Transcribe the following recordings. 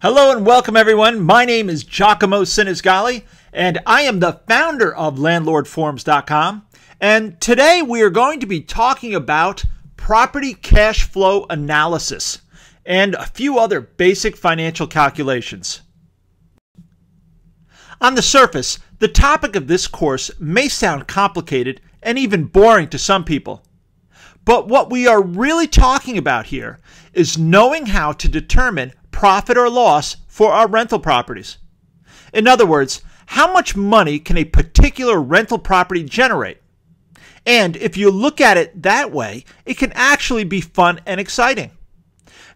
Hello and welcome everyone. My name is Giacomo Sinisgalli and I am the founder of landlordforums.com. And today we are going to be talking about property cash flow analysis and a few other basic financial calculations. On the surface, the topic of this course may sound complicated and even boring to some people. But what we are really talking about here is knowing how to determine profit or loss for our rental properties. In other words, how much money can a particular rental property generate? And if you look at it that way, it can actually be fun and exciting.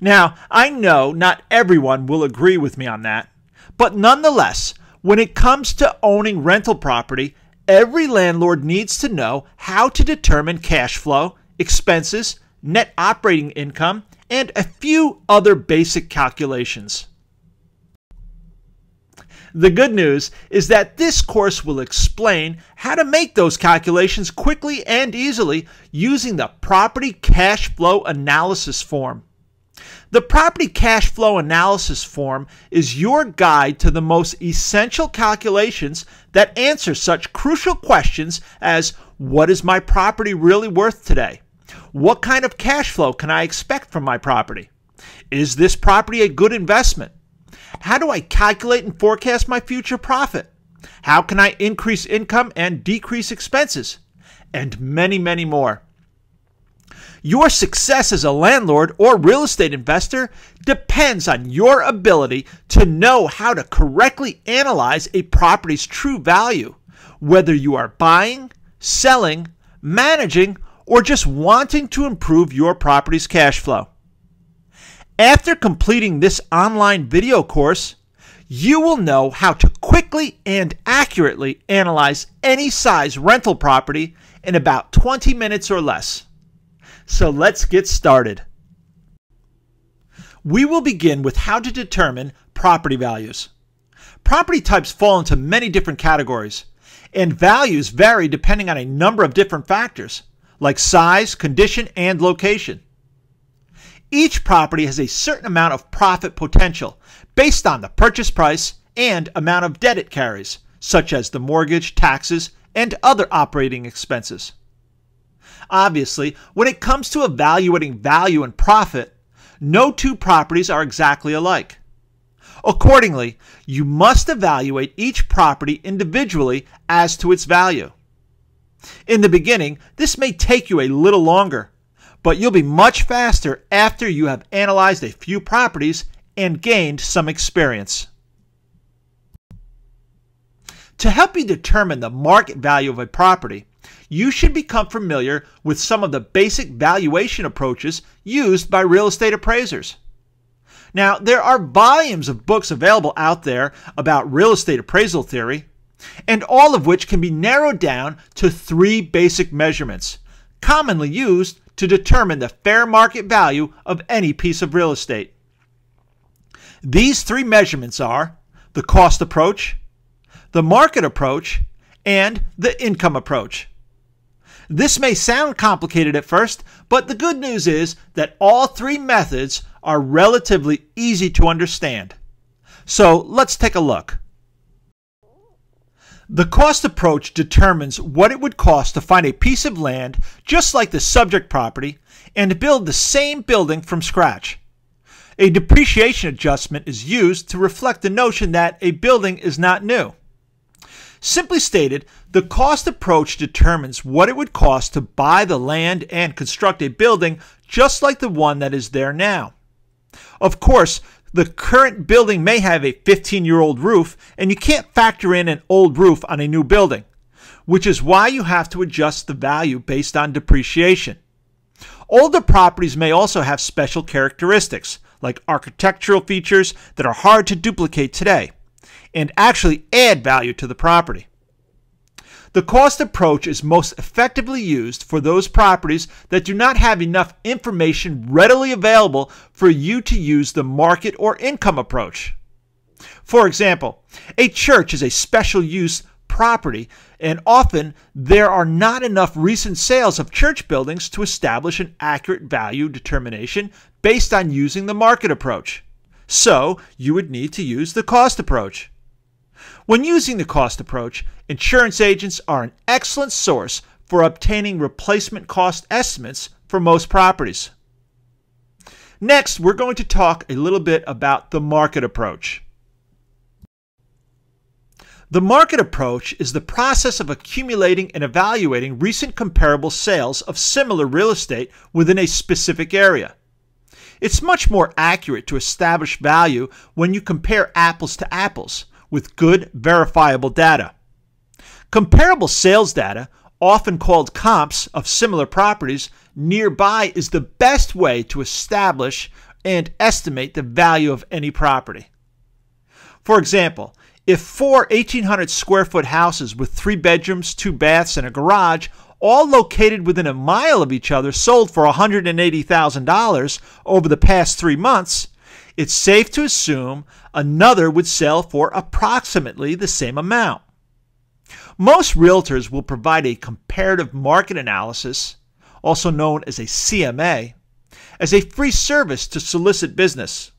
Now, I know not everyone will agree with me on that, but nonetheless, when it comes to owning rental property, every landlord needs to know how to determine cash flow, expenses, net operating income, and a few other basic calculations. The good news is that this course will explain how to make those calculations quickly and easily using the Property Cash Flow Analysis form. The Property Cash Flow Analysis form is your guide to the most essential calculations that answer such crucial questions as, what is my property really worth today? What kind of cash flow can I expect from my property? Is this property a good investment? How do I calculate and forecast my future profit? How can I increase income and decrease expenses? And many, many more. Your success as a landlord or real estate investor depends on your ability to know how to correctly analyze a property's true value, whether you are buying, selling, managing, or just wanting to improve your property's cash flow. After completing this online video course, you will know how to quickly and accurately analyze any size rental property in about 20 minutes or less. So let's get started. We will begin with how to determine property values. Property types fall into many different categories, and values vary depending on a number of different factors, like size, condition, and location. Each property has a certain amount of profit potential based on the purchase price and amount of debt it carries, such as the mortgage, taxes, and other operating expenses. Obviously, when it comes to evaluating value and profit, no two properties are exactly alike. Accordingly, you must evaluate each property individually as to its value. In the beginning, this may take you a little longer, but you'll be much faster after you have analyzed a few properties and gained some experience. To help you determine the market value of a property, you should become familiar with some of the basic valuation approaches used by real estate appraisers. Now, there are volumes of books available out there about real estate appraisal theory, and all of which can be narrowed down to three basic measurements, commonly used to determine the fair market value of any piece of real estate. These three measurements are the cost approach, the market approach, and the income approach. This may sound complicated at first, but the good news is that all three methods are relatively easy to understand. So let's take a look. The cost approach determines what it would cost to find a piece of land just like the subject property and build the same building from scratch. A depreciation adjustment is used to reflect the notion that a building is not new. Simply stated, the cost approach determines what it would cost to buy the land and construct a building just like the one that is there now. Of course, the current building may have a 15-year-old roof, and you can't factor in an old roof on a new building, which is why you have to adjust the value based on depreciation. Older properties may also have special characteristics, like architectural features that are hard to duplicate today, and actually add value to the property. The cost approach is most effectively used for those properties that do not have enough information readily available for you to use the market or income approach. For example, a church is a special use property, and often there are not enough recent sales of church buildings to establish an accurate value determination based on using the market approach. So you would need to use the cost approach. When using the cost approach, insurance agents are an excellent source for obtaining replacement cost estimates for most properties. Next, we're going to talk a little bit about the market approach. The market approach is the process of accumulating and evaluating recent comparable sales of similar real estate within a specific area. It's much more accurate to establish value when you compare apples to apples with good, verifiable data. Comparable sales data, often called comps of similar properties nearby, is the best way to establish and estimate the value of any property. For example, if 4 1,800 square foot houses with 3 bedrooms, 2 baths, and a garage, all located within a mile of each other, sold for $180,000 over the past 3 months, it's safe to assume another would sell for approximately the same amount. Most realtors will provide a comparative market analysis, also known as a CMA, as a free service to solicit business.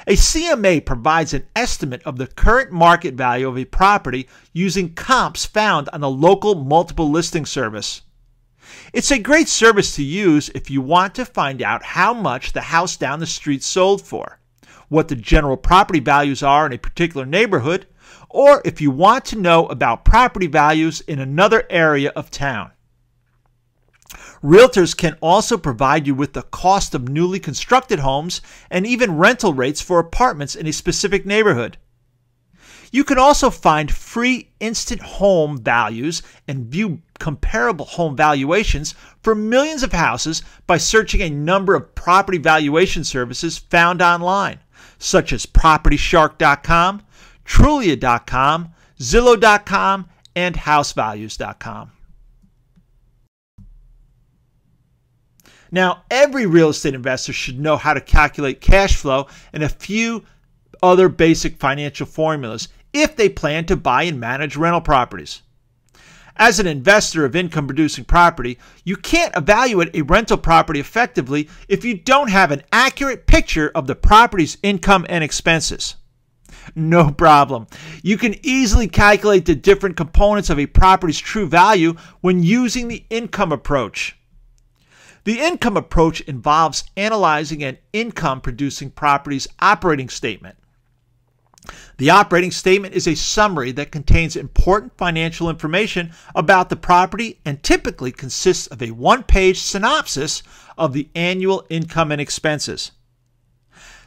A CMA provides an estimate of the current market value of a property using comps found on the local multiple listing service. It's a great service to use if you want to find out how much the house down the street sold for, what the general property values are in a particular neighborhood, or if you want to know about property values in another area of town. Realtors can also provide you with the cost of newly constructed homes and even rental rates for apartments in a specific neighborhood. You can also find free instant home values and view comparable home valuations for millions of houses by searching a number of property valuation services found online, such as PropertyShark.com, Trulia.com, Zillow.com, and HouseValues.com. Now, every real estate investor should know how to calculate cash flow and a few other basic financial formulas if they plan to buy and manage rental properties. As an investor of income-producing property, you can't evaluate a rental property effectively if you don't have an accurate picture of the property's income and expenses. No problem. You can easily calculate the different components of a property's true value when using the income approach. The income approach involves analyzing an income-producing property's operating statement. The operating statement is a summary that contains important financial information about the property and typically consists of a one-page synopsis of the annual income and expenses.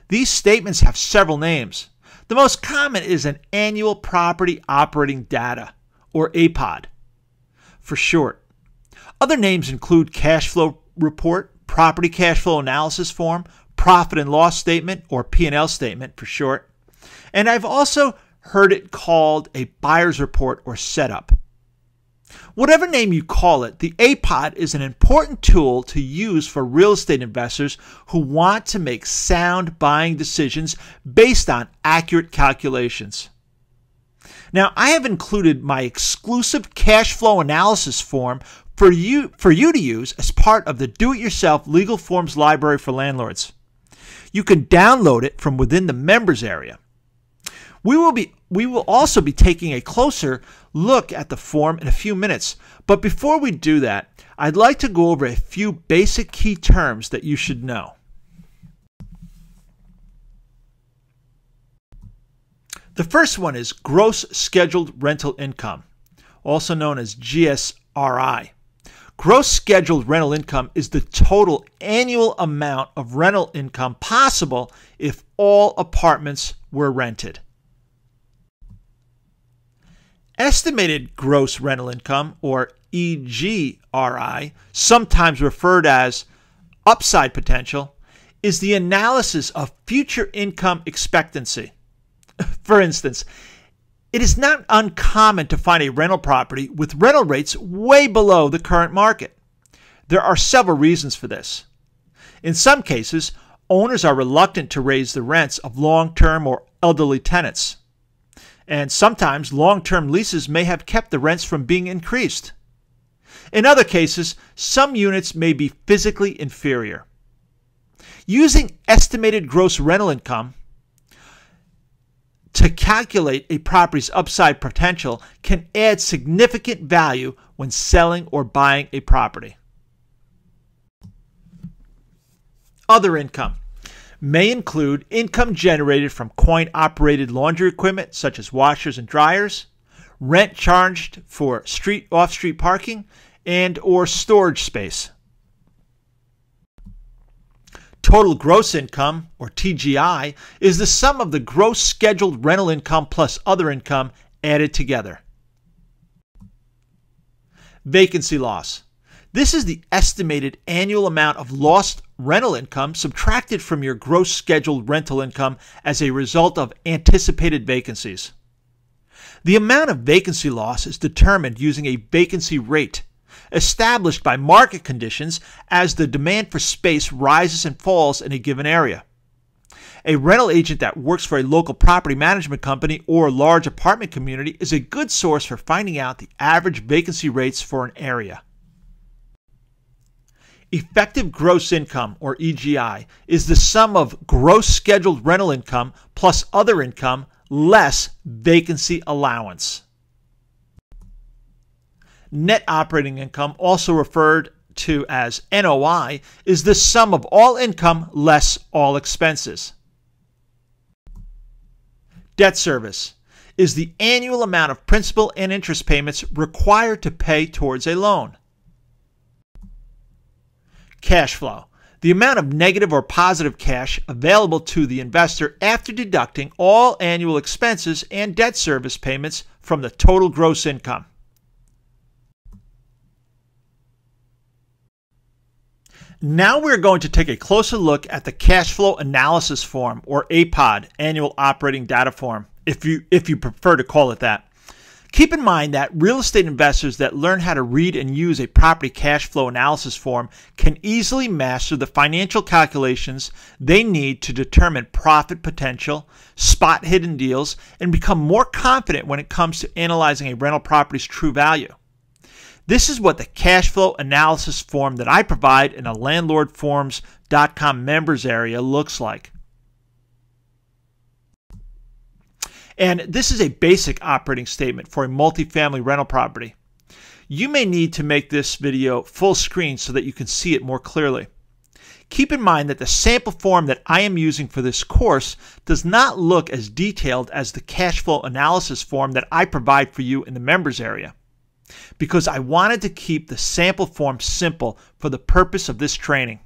These statements have several names. The most common is an annual property operating data, or APOD for short. Other names include cash flow report, property cash flow analysis form, profit and loss statement, or P&L statement for short. And I've also heard it called a buyer's report or setup. Whatever name you call it, the APOD is an important tool to use for real estate investors who want to make sound buying decisions based on accurate calculations. Now, I have included my exclusive cash flow analysis form for you to use as part of the Do-It-Yourself Legal Forms Library for Landlords. You can download it from within the members area. We will also be taking a closer look at the form in a few minutes, but before we do that, I'd like to go over a few basic key terms that you should know. The first one is gross scheduled rental income, also known as GSRI. Gross scheduled rental income is the total annual amount of rental income possible if all apartments were rented. Estimated gross rental income, or EGRI, sometimes referred as upside potential, is the analysis of future income expectancy. For instance, it is not uncommon to find a rental property with rental rates way below the current market. There are several reasons for this. In some cases, owners are reluctant to raise the rents of long-term or elderly tenants. And sometimes long-term leases may have kept the rents from being increased. In other cases, some units may be physically inferior. Using estimated gross rental income, to calculate a property's upside potential can add significant value when selling or buying a property. Other income may include income generated from coin-operated laundry equipment such as washers and dryers, rent charged for off-street parking, and or storage space. Total gross income, or TGI, is the sum of the gross scheduled rental income plus other income added together. Vacancy loss. This is the estimated annual amount of lost rental income subtracted from your gross scheduled rental income as a result of anticipated vacancies. The amount of vacancy loss is determined using a vacancy rate, established by market conditions as the demand for space rises and falls in a given area. A rental agent that works for a local property management company or large apartment community is a good source for finding out the average vacancy rates for an area. Effective gross income, or EGI, is the sum of gross scheduled rental income plus other income less vacancy allowance. Net operating income, also referred to as NOI, is the sum of all income less all expenses. Debt service is the annual amount of principal and interest payments required to pay towards a loan. Cash flow, the amount of negative or positive cash available to the investor after deducting all annual expenses and debt service payments from the total gross income. Now we're going to take a closer look at the cash flow analysis form, or APOD, annual operating data form, if you prefer to call it that. Keep in mind that real estate investors that learn how to read and use a property cash flow analysis form can easily master the financial calculations they need to determine profit potential, spot hidden deals, and become more confident when it comes to analyzing a rental property's true value. This is what the cash flow analysis form that I provide in the landlordforms.com members area looks like. And this is a basic operating statement for a multifamily rental property. You may need to make this video full screen so that you can see it more clearly. Keep in mind that the sample form that I am using for this course does not look as detailed as the cash flow analysis form that I provide for you in the members area, because I wanted to keep the sample form simple for the purpose of this training.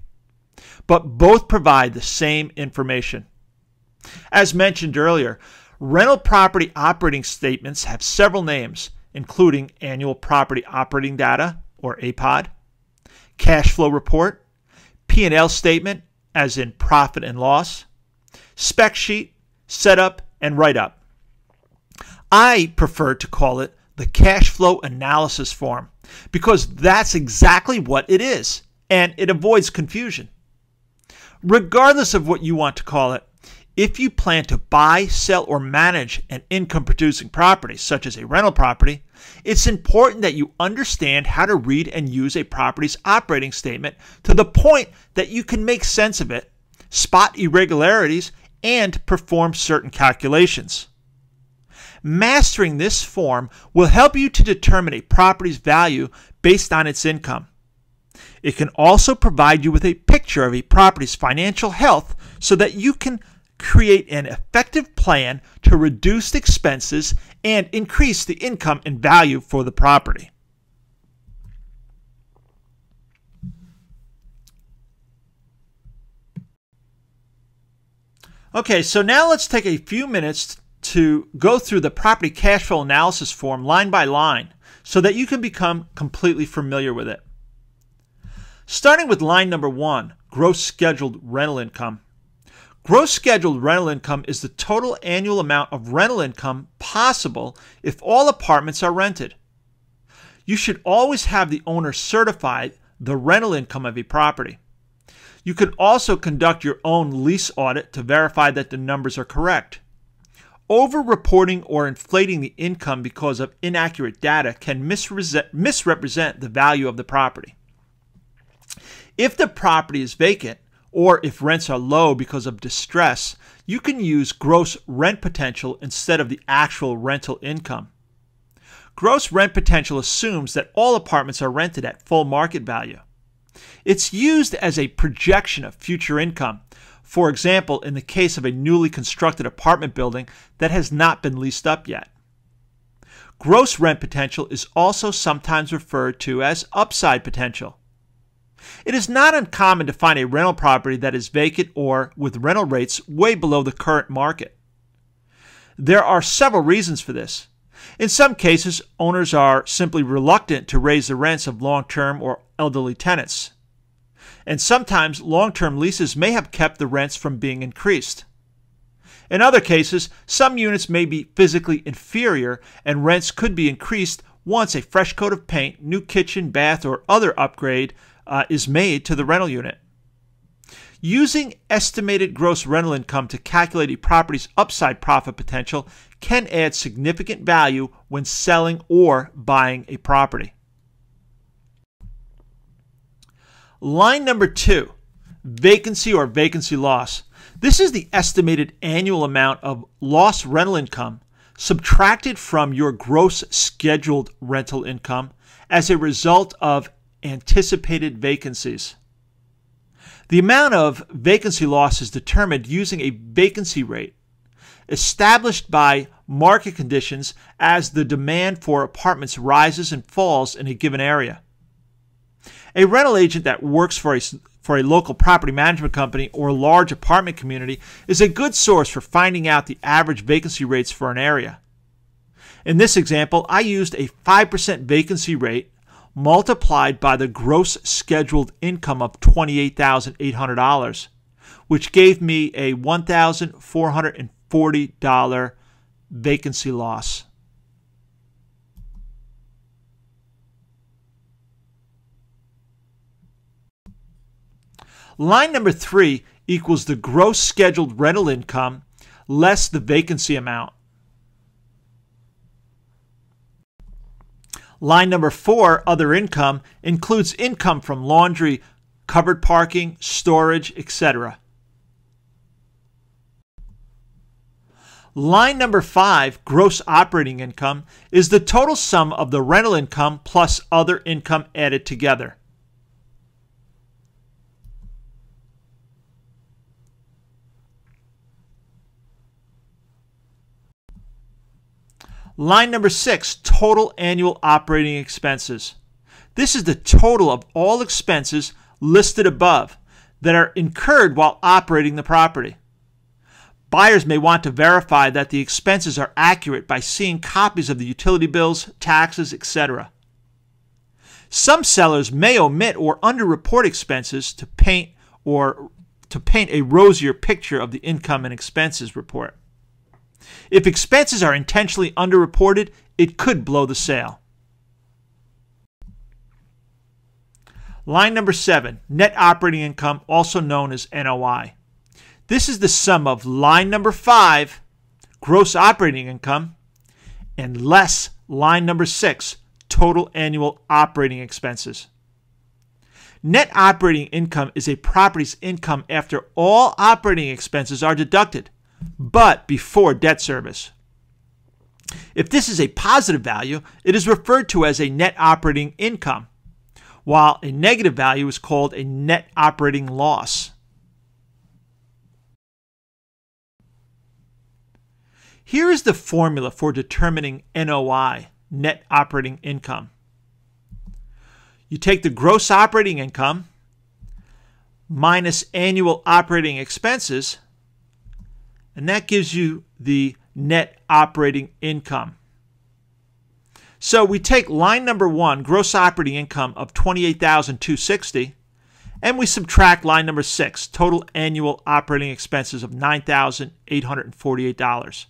But both provide the same information. As mentioned earlier, rental property operating statements have several names, including Annual Property Operating Data, or APOD, Cash Flow Report, P&L Statement, as in Profit and Loss, Spec Sheet, Setup, and Write-Up. I prefer to call it the cash flow analysis form because that's exactly what it is, and it avoids confusion. Regardless of what you want to call it, if you plan to buy, sell, or manage an income-producing property, such as a rental property, it's important that you understand how to read and use a property's operating statement to the point that you can make sense of it, spot irregularities, and perform certain calculations. Mastering this form will help you to determine a property's value based on its income. It can also provide you with a picture of a property's financial health so that you can create an effective plan to reduce expenses and increase the income and value for the property. Okay, so now let's take a few minutes to go through the property cash flow analysis form line by line so that you can become completely familiar with it. Starting with line number 1, gross scheduled rental income. Gross scheduled rental income is the total annual amount of rental income possible if all apartments are rented. You should always have the owner certify the rental income of a property. You can also conduct your own lease audit to verify that the numbers are correct. Over-reporting or inflating the income because of inaccurate data can misrepresent the value of the property. If the property is vacant or if rents are low because of distress, you can use gross rent potential instead of the actual rental income. Gross rent potential assumes that all apartments are rented at full market value. It's used as a projection of future income, for example, in the case of a newly constructed apartment building that has not been leased up yet. Gross rent potential is also sometimes referred to as upside potential. It is not uncommon to find a rental property that is vacant or with rental rates way below the current market. There are several reasons for this. In some cases, owners are simply reluctant to raise the rents of long-term or elderly tenants. And sometimes long-term leases may have kept the rents from being increased. In other cases, some units may be physically inferior and rents could be increased once a fresh coat of paint, new kitchen, bath, or other upgrade is made to the rental unit. Using estimated gross rental income to calculate a property's upside profit potential can add significant value when selling or buying a property. Line number 2, vacancy or vacancy loss. This is the estimated annual amount of lost rental income subtracted from your gross scheduled rental income as a result of anticipated vacancies. The amount of vacancy loss is determined using a vacancy rate established by market conditions as the demand for apartments rises and falls in a given area. A rental agent that works for a local property management company or large apartment community is a good source for finding out the average vacancy rates for an area. In this example, I used a 5% vacancy rate multiplied by the gross scheduled income of $28,800, which gave me a $1,440 vacancy loss. Line number 3 equals the gross scheduled rental income less the vacancy amount. Line number 4, other income, includes income from laundry, covered parking, storage, etc. Line number 5, gross operating income, is the total sum of the rental income plus other income added together. Line number 6, total annual operating expenses. This is the total of all expenses listed above that are incurred while operating the property. Buyers may want to verify that the expenses are accurate by seeing copies of the utility bills, taxes, etc. Some sellers may omit or underreport expenses to paint a rosier picture of the income and expenses report. If expenses are intentionally underreported, it could blow the sale. Line number 7, net operating income, also known as NOI. This is the sum of line number 5, gross operating income, and less line number 6, total annual operating expenses. Net operating income is a property's income after all operating expenses are deducted, but before debt service. If this is a positive value, it is referred to as a net operating income, while a negative value is called a net operating loss. Here is the formula for determining NOI, net operating income. You take the gross operating income minus annual operating expenses, and that gives you the net operating income. So we take line number 1, gross operating income of $28,260, and we subtract line number 6, total annual operating expenses of $9,848.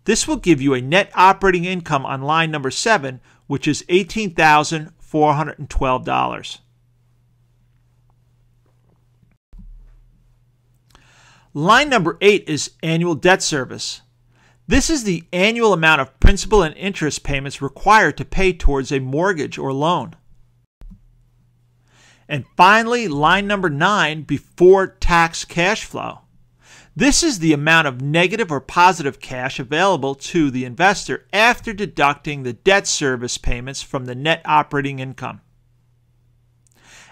This will give you a net operating income on line number 7, which is $18,412. Line number 8 is annual debt service. This is the annual amount of principal and interest payments required to pay towards a mortgage or loan. And finally, line number 9, before tax cash flow. This is the amount of negative or positive cash available to the investor after deducting the debt service payments from the net operating income.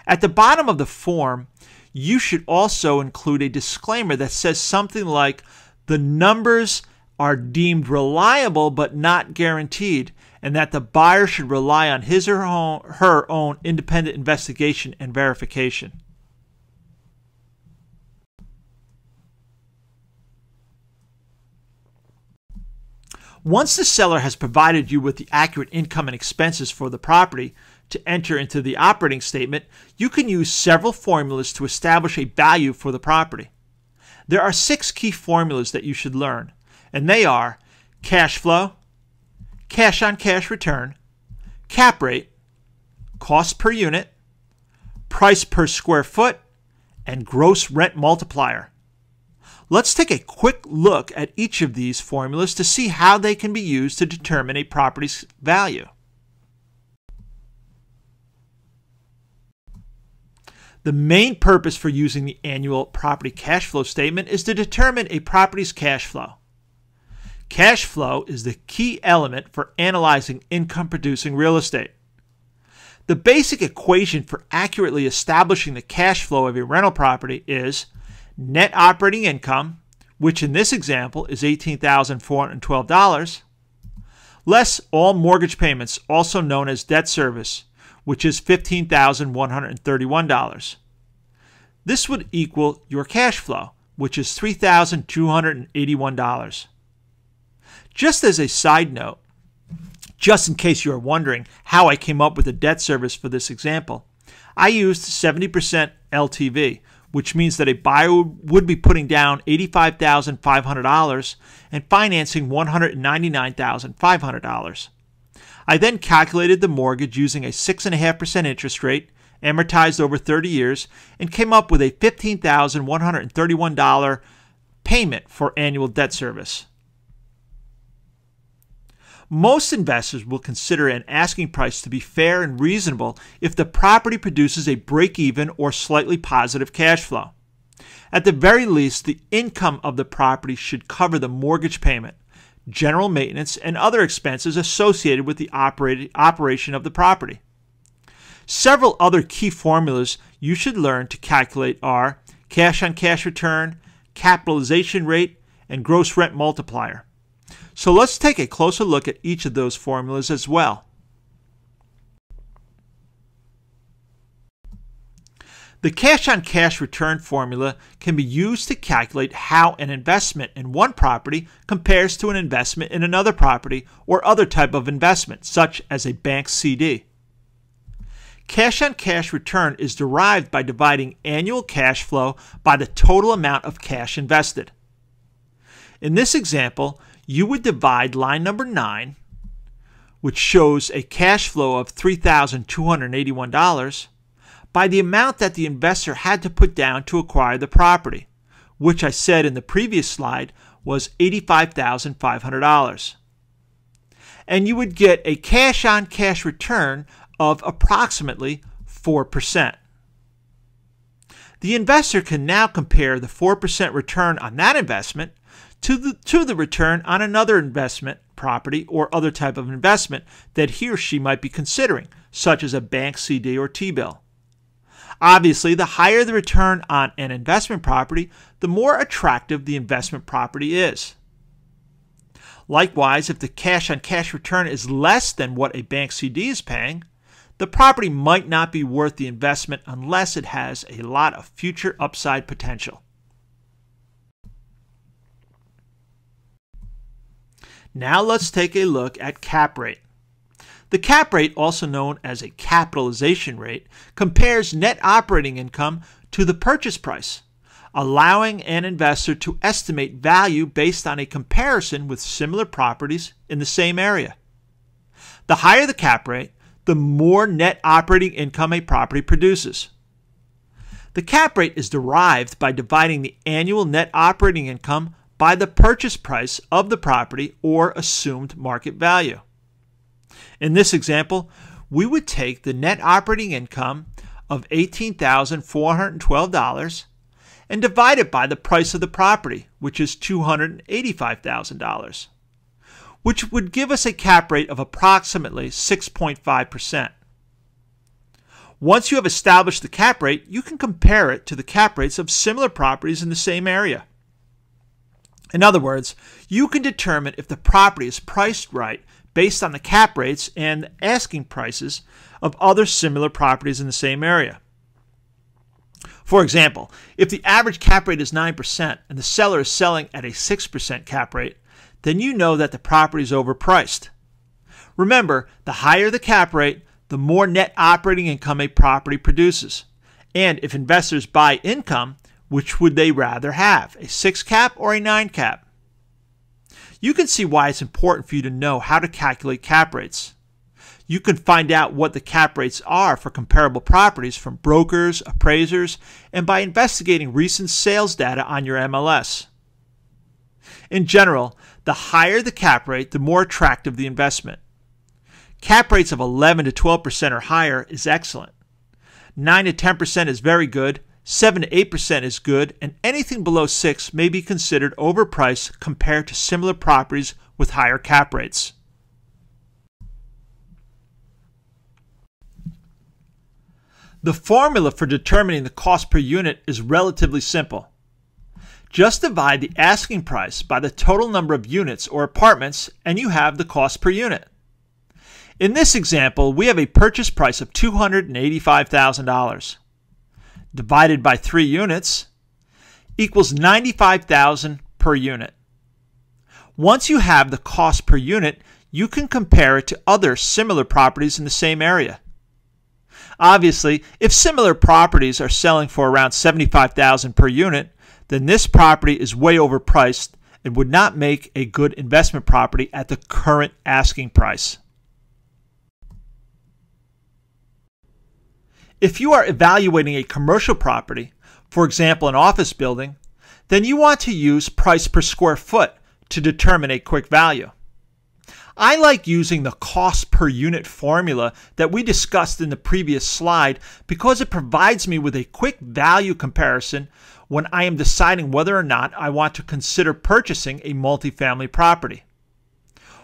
At the bottom of the form, you should also include a disclaimer that says something like, the numbers are deemed reliable but not guaranteed, and that the buyer should rely on his or her own independent investigation and verification. Once the seller has provided you with the accurate income and expenses for the property to enter into the operating statement, you can use several formulas to establish a value for the property. There are 6 key formulas that you should learn, and they are cash flow, cash-on-cash return, cap rate, cost per unit, price per square foot, and gross rent multiplier. Let's take a quick look at each of these formulas to see how they can be used to determine a property's value. The main purpose for using the annual property cash flow statement is to determine a property's cash flow. Cash flow is the key element for analyzing income-producing real estate. The basic equation for accurately establishing the cash flow of a rental property is net operating income, which in this example is $18,412, less all mortgage payments, also known as debt service, which is $15,131. This would equal your cash flow, which is $3,281. Just as a side note, just in case you are wondering how I came up with the debt service for this example, I used 70% LTV, which means that a buyer would be putting down $85,500 and financing $199,500. I then calculated the mortgage using a 6.5% interest rate, amortized over 30 years, and came up with a $15,131 payment for annual debt service. Most investors will consider an asking price to be fair and reasonable if the property produces a break-even or slightly positive cash flow. At the very least, the income of the property should cover the mortgage payment, general maintenance, and other expenses associated with the operation of the property. Several other key formulas you should learn to calculate are cash-on-cash return, capitalization rate, and gross rent multiplier. So let's take a closer look at each of those formulas as well. The cash-on-cash return formula can be used to calculate how an investment in one property compares to an investment in another property or other type of investment, such as a bank CD. Cash-on-cash return is derived by dividing annual cash flow by the total amount of cash invested. In this example, you would divide line number 9, which shows a cash flow of $3,281, by the amount that the investor had to put down to acquire the property, which I said in the previous slide was $85,500. And you would get a cash-on-cash return of approximately 4%. The investor can now compare the 4% return on that investment to the return on another investment property or other type of investment that he or she might be considering, such as a bank CD or T-bill. Obviously, the higher the return on an investment property, the more attractive the investment property is. Likewise, if the cash-on-cash return is less than what a bank CD is paying, the property might not be worth the investment unless it has a lot of future upside potential. Now let's take a look at cap rate. The cap rate, also known as a capitalization rate, compares net operating income to the purchase price, allowing an investor to estimate value based on a comparison with similar properties in the same area. The higher the cap rate, the more net operating income a property produces. The cap rate is derived by dividing the annual net operating income by the purchase price of the property or assumed market value. In this example, we would take the net operating income of $18,412 and divide it by the price of the property, which is $285,000, which would give us a cap rate of approximately 6.5%. Once you have established the cap rate, you can compare it to the cap rates of similar properties in the same area. In other words, you can determine if the property is priced right based on the cap rates and asking prices of other similar properties in the same area. For example, if the average cap rate is 9% and the seller is selling at a 6% cap rate, then you know that the property is overpriced. Remember, the higher the cap rate, the more net operating income a property produces. And if investors buy income, which would they rather have, a 6 cap or a 9 cap? You can see why it's important for you to know how to calculate cap rates. You can find out what the cap rates are for comparable properties from brokers, appraisers, and by investigating recent sales data on your MLS. In general, the higher the cap rate, the more attractive the investment. Cap rates of 11 to 12% or higher is excellent. 9 to 10% is very good, 7 to 8% is good, and anything below 6 may be considered overpriced compared to similar properties with higher cap rates. The formula for determining the cost per unit is relatively simple. Just divide the asking price by the total number of units or apartments and you have the cost per unit. In this example, we have a purchase price of $285,000. Divided by 3 units equals $95,000 per unit. Once you have the cost per unit, you can compare it to other similar properties in the same area. Obviously, if similar properties are selling for around $75,000 per unit, then this property is way overpriced and would not make a good investment property at the current asking price. If you are evaluating a commercial property, for example an office building, then you want to use price per square foot to determine a quick value. I like using the cost per unit formula that we discussed in the previous slide because it provides me with a quick value comparison when I am deciding whether or not I want to consider purchasing a multifamily property.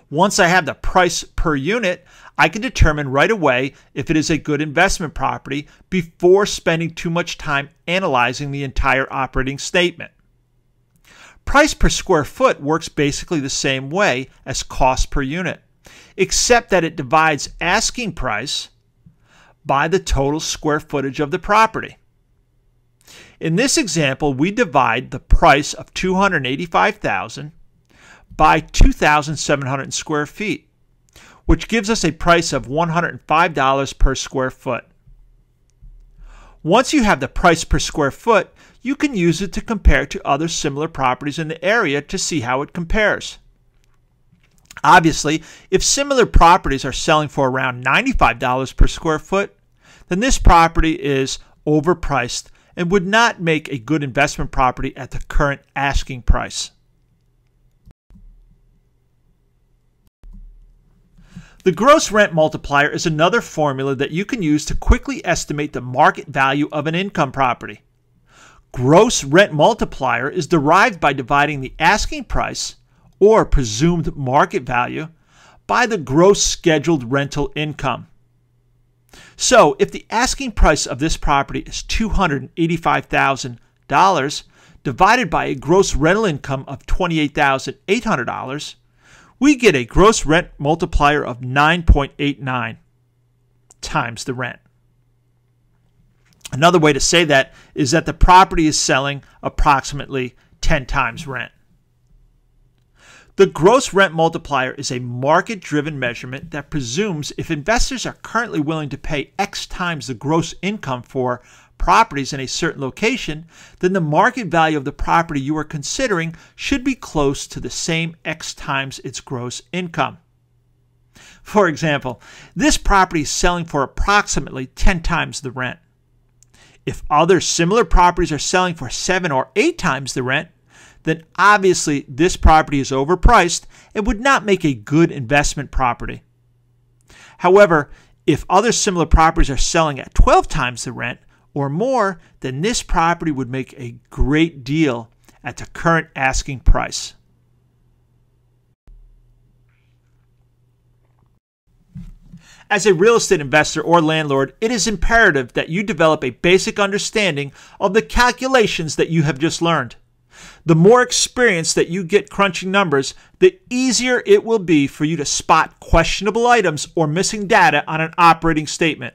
Once I have the price per unit, I can determine right away if it is a good investment property before spending too much time analyzing the entire operating statement. Price per square foot works basically the same way as cost per unit, except that it divides asking price by the total square footage of the property. In this example, we divide the price of $285,000 by 2,700 square feet, which gives us a price of $105 per square foot. Once you have the price per square foot, you can use it to compare to other similar properties in the area to see how it compares. Obviously, if similar properties are selling for around $95 per square foot, then this property is overpriced and would not make a good investment property at the current asking price. The gross rent multiplier is another formula that you can use to quickly estimate the market value of an income property. Gross rent multiplier is derived by dividing the asking price, or presumed market value, by the gross scheduled rental income. So, if the asking price of this property is $285,000 divided by a gross rental income of $28,800, we get a gross rent multiplier of 9.89 times the rent. Another way to say that is that the property is selling approximately 10 times rent. The gross rent multiplier is a market-driven measurement that presumes if investors are currently willing to pay X times the gross income for properties in a certain location, then the market value of the property you are considering should be close to the same X times its gross income. For example, this property is selling for approximately 10 times the rent. If other similar properties are selling for 7 or 8 times the rent, then obviously this property is overpriced and would not make a good investment property. However, If other similar properties are selling at 12 times the rent or more, then this property would make a great deal at the current asking price. As a real estate investor or landlord, it is imperative that you develop a basic understanding of the calculations that you have just learned. The more experience that you get crunching numbers, the easier it will be for you to spot questionable items or missing data on an operating statement.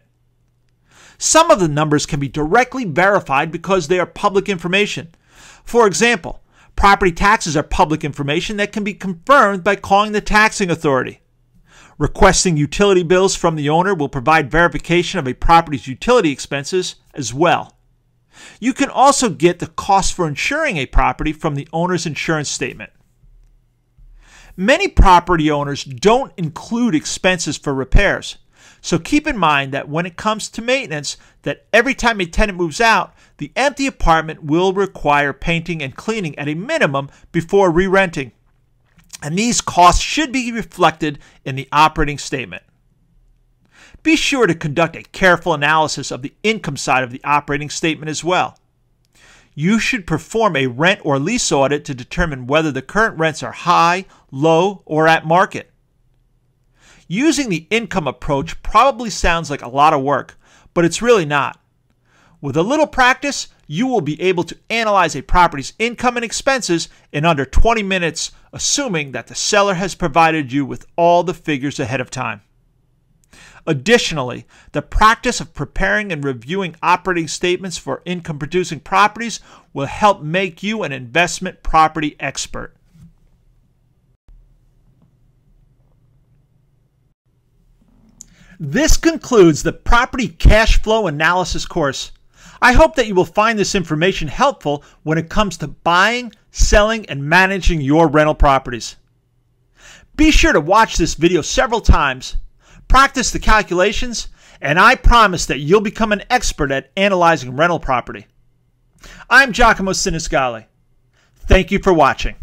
Some of the numbers can be directly verified because they are public information. For example, property taxes are public information that can be confirmed by calling the taxing authority. Requesting utility bills from the owner will provide verification of a property's utility expenses as well. You can also get the cost for insuring a property from the owner's insurance statement. Many property owners don't include expenses for repairs, so keep in mind that when it comes to maintenance, that every time a tenant moves out, the empty apartment will require painting and cleaning at a minimum before re-renting. And these costs should be reflected in the operating statement. Be sure to conduct a careful analysis of the income side of the operating statement as well. You should perform a rent or lease audit to determine whether the current rents are high, low, or at market. Using the income approach probably sounds like a lot of work, but it's really not. With a little practice, you will be able to analyze a property's income and expenses in under 20 minutes, assuming that the seller has provided you with all the figures ahead of time. Additionally, the practice of preparing and reviewing operating statements for income-producing properties will help make you an investment property expert. This concludes the Property Cash Flow Analysis course. I hope that you will find this information helpful when it comes to buying, selling, and managing your rental properties. Be sure to watch this video several times, practice the calculations, and I promise that you'll become an expert at analyzing rental property. I'm Giacomo Siniscali. Thank you for watching.